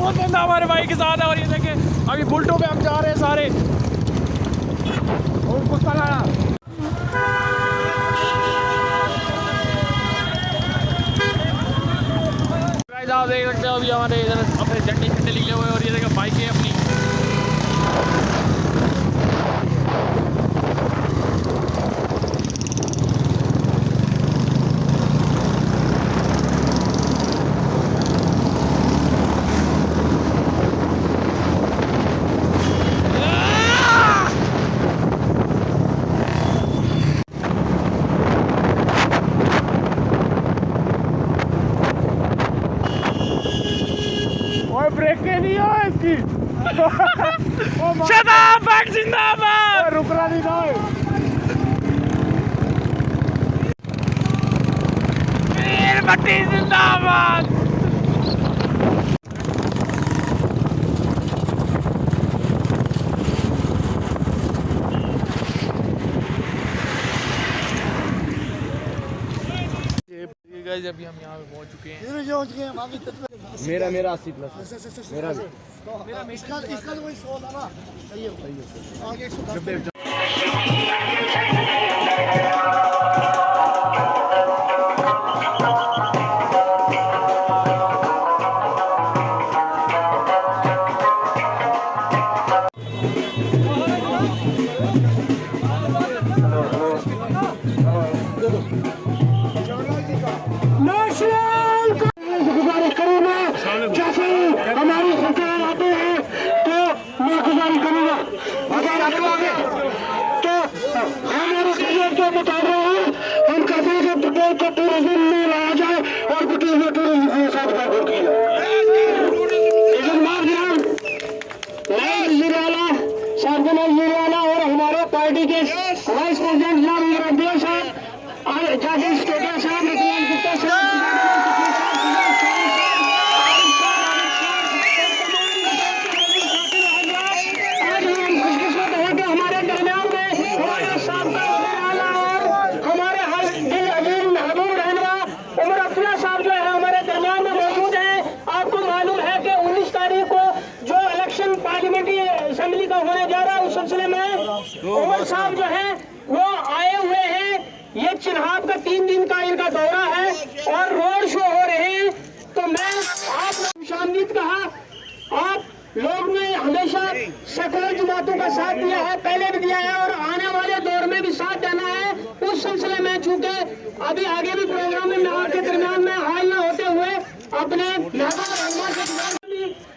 बहुत बंदा हमारे भाई के साथ है। और ये देखें अभी बुलटों पे हम जा रहे हैं सारे। और कुछ लाया आप देख सकते हो अभी हमारे इधर अपने झंडे झंडे निकले हुए। और ये देखो बाइक है अपनी। ब्रेकें नहीं हो इसकी। जिंदाबाद जिंदाबाद। रुकना नहीं था। भट्टी जिंदाबाद। गाइस अभी हम यहाँ पे पहुँच चुके हैं। मेरा 80 प्लस मेरा इसका तो वही 100 था ना। सही है आगे 110। जैसे हमारी सरकार आते हैं तो मैं गुजारिश करूँगा तो हमारे सहयोग के मुताबिक हम कहते हैं कि पटेल को टूरिज्म में लाया जाए और पटेल में टूरिज्म के साथ बैठक की जाए। और हमारे पार्टी के वाइस प्रेसिडेंट साहब जजेस स्टेडियम साहब गुप्ता साहब असेंबली का होने जा रहा है। उस सिलसिले में उमर साहब जो है वो आए हुए हैं। ये चिन्हाब का 3 दिन का इनका दौरा है और रोड शो हो रहे हैं। तो मैं आप शामिल कहा, आप लोग ने हमेशा सेकुलर जमातों का साथ दिया है, पहले भी दिया है और आने वाले दौर में भी साथ देना है। उस सिलसिले में चूंकि अभी आगे भी प्रोग्राम में आपके दरमियान में हाल न होते हुए अपने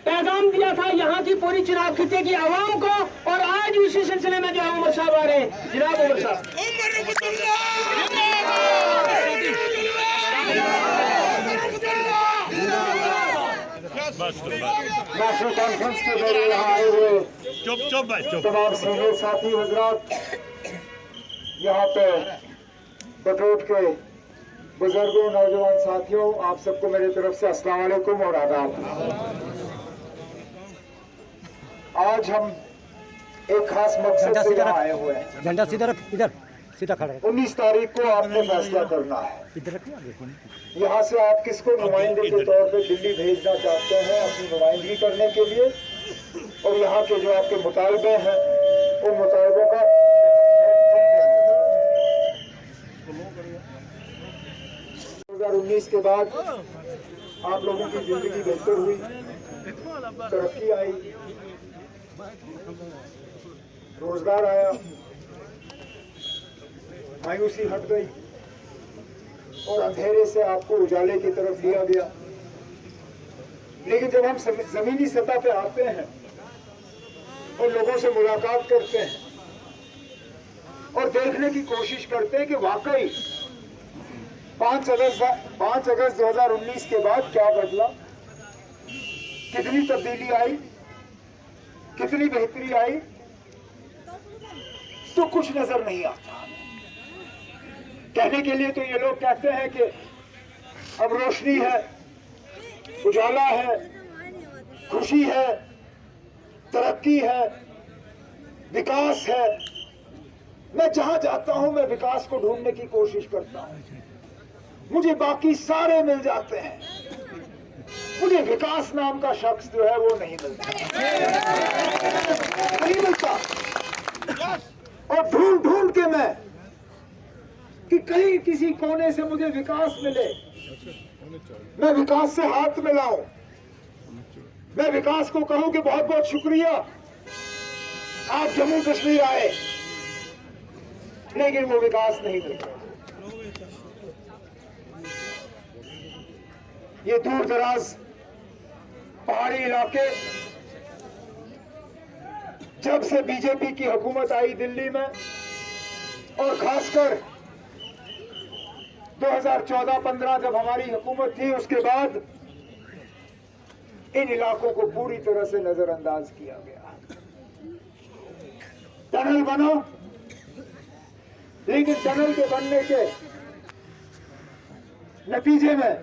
पैगाम दिया था यहाँ की पूरी चिनाब खिते की आवाम को। और आज उसी सिलसिले में जो है उमर साहब आ रहे हैं। जनाब उमर साहब नेशनल कॉन्फ्रेंस के दौरान यहाँ आए हुए तमाम सीनियर साथी हजरात, यहाँ पे बटोट के बुजुर्गों नौजवान साथियों, आप सबको मेरी तरफ से अस्सलाम वालेकुम और आदाब। आज हम एक खास मकसद से यहाँ आए हुए हैं। झंडा सीधा रख, इधर सीधा खड़ा है। 19 तारीख को आपने फैसला करना है इधर रखिए। यहाँ से आप किसको नुमाइंदे के तौर पे दिल्ली भेजना चाहते हैं अपनी नुमाइंदगी करने के लिए। और यहाँ के जो आपके मुतालबे हैं उन मुतालबों का 2019 के बाद आप लोगों की जिंदगी बेहतर हुई, तरक्की आई, रोजगार आया, मायूसी हट गई और अंधेरे से आपको उजाले की तरफ लिया गया। लेकिन जब हम जमीनी सतह पे आते हैं और लोगों से मुलाकात करते हैं और देखने की कोशिश करते हैं कि वाकई 5 अगस्त 2019 के बाद क्या बदला, कितनी तब्दीली आई, कितनी बेहतरी आई, तो कुछ नजर नहीं आता। कहने के लिए तो ये लोग कहते हैं कि अब रोशनी है, उजाला है, खुशी है, तरक्की है, विकास है। मैं जहां जाता हूं मैं विकास को ढूंढने की कोशिश करता हूं, मुझे बाकी सारे मिल जाते हैं उन्हें विकास नाम का शख्स जो है वो नहीं मिलता, नहीं मिलता। और ढूंढ ढूंढ के मैं कि कहीं किसी कोने से मुझे विकास मिले, मैं विकास से हाथ मिलाऊं, मैं विकास को कहूं कि बहुत बहुत शुक्रिया आप जम्मू कश्मीर आए, लेकिन वो विकास नहीं मिलता। ये दूर दराज पहाड़ी इलाके जब से बीजेपी की हुकूमत आई दिल्ली में, और खासकर 2014-15 जब हमारी हुकूमत थी, उसके बाद इन इलाकों को पूरी तरह से नजरअंदाज किया गया। टनल बना, लेकिन टनल के बनने के नतीजे में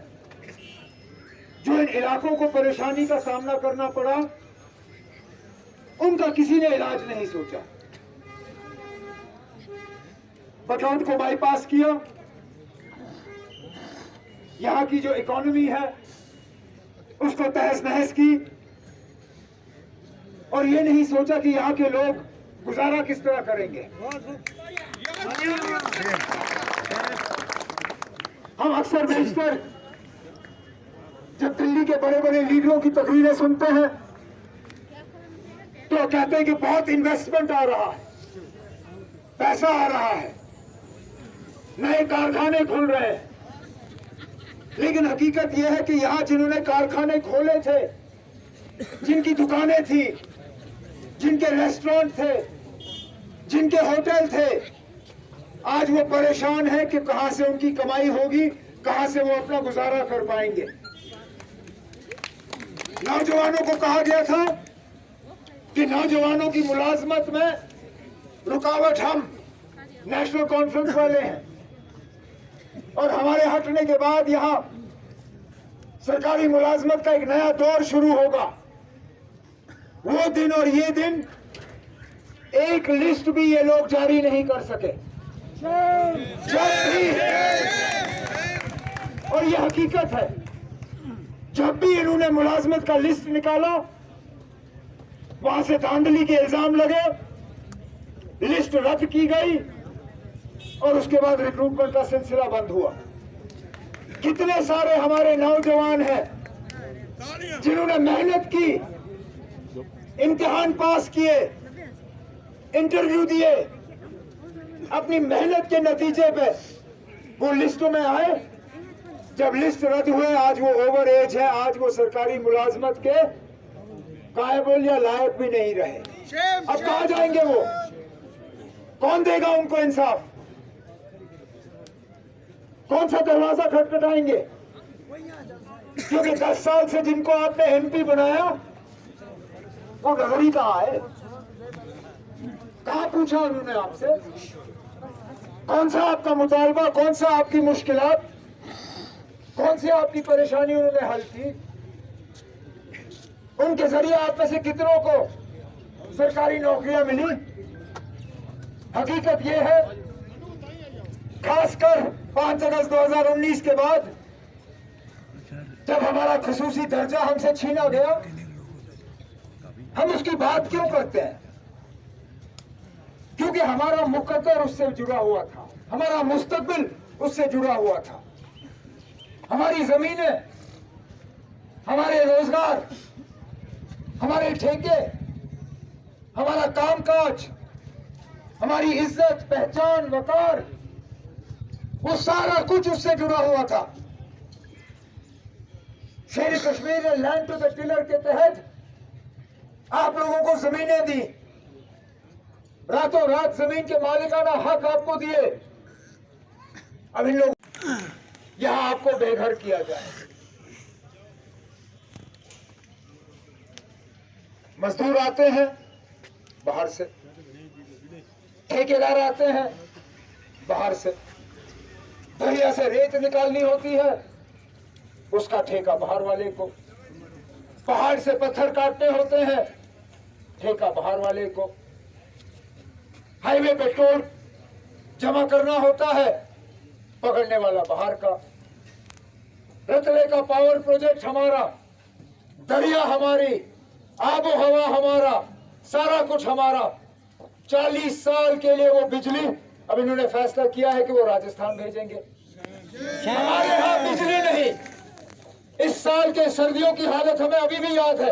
जो इन इलाकों को परेशानी का सामना करना पड़ा, उनका किसी ने इलाज नहीं सोचा। बटौत को बाईपास किया, यहां की जो इकोनॉमी है उसको तहस नहस की, और ये नहीं सोचा कि यहां के लोग गुजारा किस तरह करेंगे। हम अक्सर बेशतर जब दिल्ली के बड़े बड़े लीडरों की तकरीरें सुनते हैं तो कहते हैं कि बहुत इन्वेस्टमेंट आ रहा है, पैसा आ रहा है, नए कारखाने खुल रहे हैं। लेकिन हकीकत यह है कि यहां जिन्होंने कारखाने खोले थे, जिनकी दुकानें थी, जिनके रेस्टोरेंट थे, जिनके होटल थे, आज वो परेशान हैं कि कहां से उनकी कमाई होगी, कहां से वो अपना गुजारा कर पाएंगे। नौजवानों को कहा गया था कि नौजवानों की मुलाजमत में रुकावट हम नेशनल कॉन्फ्रेंस वाले हैं, और हमारे हटने के बाद यहां सरकारी मुलाजमत का एक नया दौर शुरू होगा। वो दिन और ये दिन एक लिस्ट भी ये लोग जारी नहीं कर सके। जब भी, और ये हकीकत है, जब भी इन्होंने मुलाजमत का लिस्ट निकाला, वहां से धांधली के इल्जाम लगे, लिस्ट रद्द की गई, और उसके बाद रिक्रूटमेंट का सिलसिला बंद हुआ। कितने सारे हमारे नौजवान हैं जिन्होंने मेहनत की, इम्तिहान पास किए, इंटरव्यू दिए, अपनी मेहनत के नतीजे पे वो लिस्टों में आए। जब लिस्ट रद्द हुए, आज वो ओवर एज है, आज वो सरकारी मुलाजमत के काबिल या लायक भी नहीं रहे। अब कहां जाएंगे वो? कौन देगा उनको इंसाफ? कौन सा दरवाजा खटखटाएंगे? क्योंकि 10 साल से जिनको आपने एमपी बनाया वो नजर ही कहां है? कहां पूछा उन्होंने आपसे? कौन सा आपका मुतालबा, कौन सा आपकी मुश्किलात, कौन सी आपकी परेशानी उन्होंने हल की? उनके जरिए आप में से कितनों को सरकारी नौकरियां मिली? हकीकत यह है, खासकर 5 अगस्त 2019 के बाद जब हमारा खुसूसी दर्जा हमसे छीना गया, हम उसकी बात क्यों करते हैं? क्योंकि हमारा मुकद्दर उससे जुड़ा हुआ था, हमारा मुस्तकबिल उससे जुड़ा हुआ था। हमारी जमीनें, हमारे रोजगार, हमारे ठेके, हमारा कामकाज, हमारी इज्जत, पहचान, वकार, वो सारा कुछ उससे जुड़ा हुआ था। शेर कश्मीर ने लैंड टू द टिलर के तहत आप लोगों को जमीनें दी, रातों रात जमीन के मालिकाना हक आपको दिए। अब इन लोग यहां आपको बेघर किया जाए। मजदूर आते हैं बाहर से, ठेकेदार आते हैं बाहर से, दरिया से रेत निकालनी होती है, उसका ठेका बाहर वाले को, पहाड़ से पत्थर काटने होते हैं, ठेका बाहर वाले को, हाईवे पे टोल जमा करना होता है, पकड़ने वाला बाहर का। रतले का पावर प्रोजेक्ट हमारा दरिया हमारी, आबो हवा हमारा, सारा कुछ हमारा। 40 साल के लिए वो बिजली, अब इन्होंने फैसला किया है कि वो राजस्थान भेजेंगे। हमारे यहाँ बिजली नहीं। इस साल के सर्दियों की हालत हमें अभी भी याद है।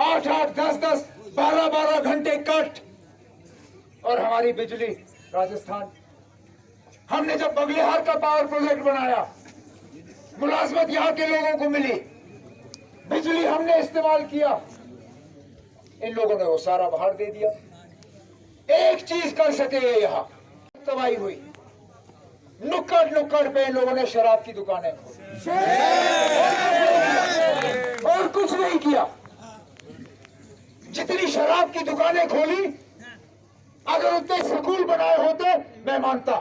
8-8, 10-10, 12-12 घंटे कट, और हमारी बिजली राजस्थान। हमने जब बगलिहार का पावर प्रोजेक्ट बनाया, मुलाजमत यहाँ के लोगों को मिली, बिजली हमने इस्तेमाल किया, इन लोगों ने वो सारा बाहर दे दिया। एक चीज कर सके ये यहाँ तबाही हुई, नुक्कड़ नुक्कड़ पे इन लोगों ने शराब की दुकानें खोली और कुछ नहीं किया। जितनी शराब की दुकानें खोली, अगर उतने स्कूल बनाए होते मैं मानता,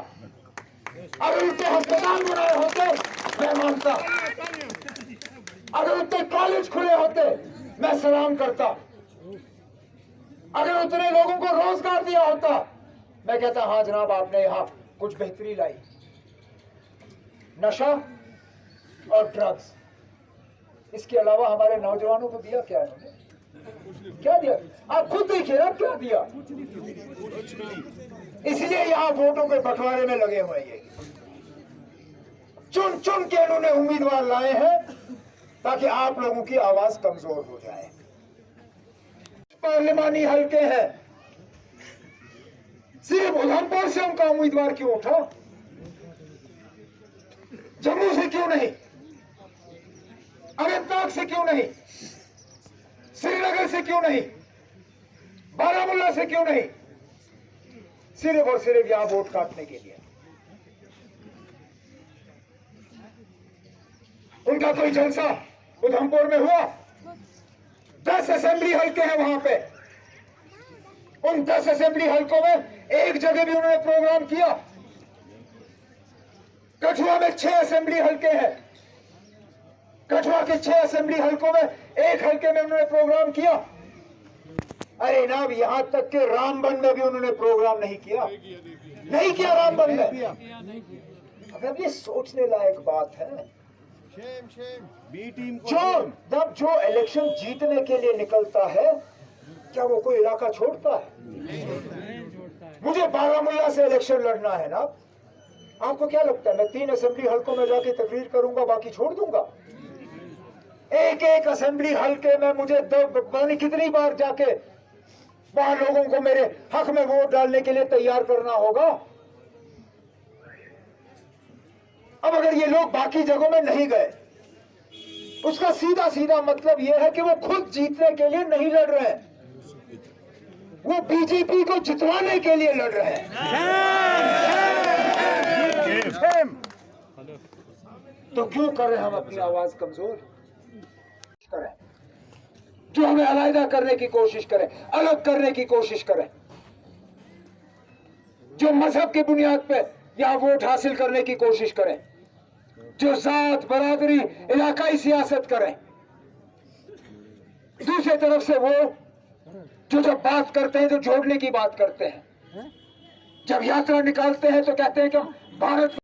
अगर उतने अस्पताल बनाए होते मैं मानता, अगर उतने कॉलेज खुले होते मैं सलाम करता, अगर उतने लोगों को रोजगार दिया होता मैं कहता हाँ जनाब आपने यहां कुछ बेहतरी लाई। नशा और ड्रग्स, इसके अलावा हमारे नौजवानों को दिया क्या इन्होंने? क्या दिया? आप खुद देखिए ना क्या दिया। इसलिए यहां वोटों के बंटवारे में लगे हुए हैं। चुन चुन के इन्होंने उम्मीदवार लाए हैं ताकि आप लोगों की आवाज कमजोर हो जाए। पार्लिमानी हल्के हैं, सिर्फ उधमपुर से उनका उम्मीदवार क्यों उठा? जम्मू से क्यों नहीं? अनंतनाग से क्यों नहीं? श्रीनगर से क्यों नहीं? बारामूला से क्यों नहीं? सिर्फ और सिर्फ यहां वोट काटने के लिए। उनका कोई जलसा उधमपुर में हुआ? 10 असेंबली हल्के हैं वहां पे। उन 10 असेंबली हल्कों में एक जगह भी उन्होंने प्रोग्राम किया? कठुआ में 6 असेंबली हल्के हैं। कठुआ के 6 असेंबली हल्कों में एक हल्के में उन्होंने प्रोग्राम किया? अरे ना, यहां तक के रामबन में भी उन्होंने प्रोग्राम नहीं किया। नहीं किया रामबन में। अब ये सोचने लायक बात है। जो इलेक्शन जीतने के लिए निकलता है, क्या वो कोई इलाका छोड़ता है? मुझे बारामूला से इलेक्शन लड़ना है ना, आपको क्या लगता है मैं 3 असेंबली हल्कों में जाके तकरीर करूंगा बाकी छोड़ दूंगा? एक एक असेंबली हल्के में मुझे कितनी बार जाके वहां लोगों को मेरे हक में वोट डालने के लिए तैयार करना होगा। अब अगर ये लोग बाकी जगहों में नहीं गए, उसका सीधा सीधा मतलब यह है कि वो खुद जीतने के लिए नहीं लड़ रहे हैं, वो बीजेपी को जितवाने के लिए लड़ रहे हैं। तो क्यों कर रहे हैं हम अपनी आवाज कमजोर? करें जो हमें अलग करने की कोशिश करें, अलग करने की कोशिश करें, जो मजहब की बुनियाद पे यहां वोट हासिल करने की कोशिश करें, जो जात बरादरी इलाकाई सियासत करें। दूसरी तरफ से वो जो जब बात करते हैं तो जोड़ने की बात करते हैं, जब यात्रा निकालते हैं तो कहते हैं कि भारत